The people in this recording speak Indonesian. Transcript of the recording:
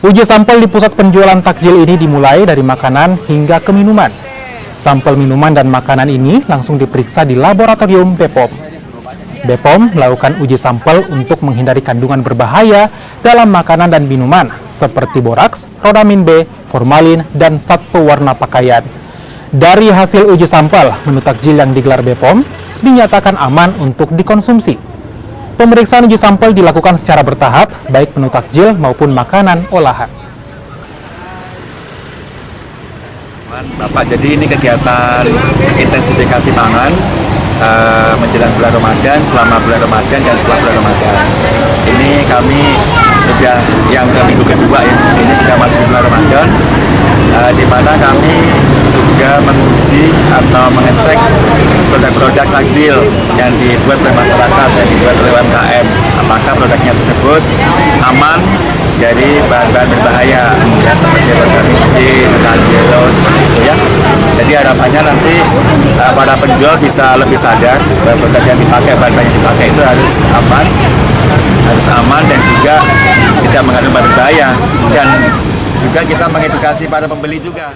Uji sampel di pusat penjualan takjil ini dimulai dari makanan hingga ke minuman. Sampel minuman dan makanan ini langsung diperiksa di laboratorium BPOM. BPOM melakukan uji sampel untuk menghindari kandungan berbahaya dalam makanan dan minuman seperti boraks, rodamin B, formalin, dan zat pewarna pakaian. Dari hasil uji sampel, menu takjil yang digelar BPOM dinyatakan aman untuk dikonsumsi. Pemeriksaan uji sampel dilakukan secara bertahap, baik menu takjil maupun makanan olahan. Bapak, jadi ini kegiatan intensifikasi pangan menjelang bulan Ramadan, selama bulan Ramadan dan setelah bulan Ramadan. Ini kami sudah yang ke minggu kedua ya, ini sudah masuk bulan Ramadan, di mana kami juga menguji atau mengecek produk-produk takjil yang dibuat oleh masyarakat, yang dibuat oleh UMKM, apakah produknya tersebut aman dari bahan-bahan berbahaya ya, seperti rodamin B, yellow, seperti itu ya. Jadi harapannya nanti para penjual bisa lebih sadar bahwa produk yang dipakai, bahan-bahan yang dipakai itu harus aman dan juga tidak mengandung bahan berbahaya, dan juga kita mengedukasi para pembeli juga.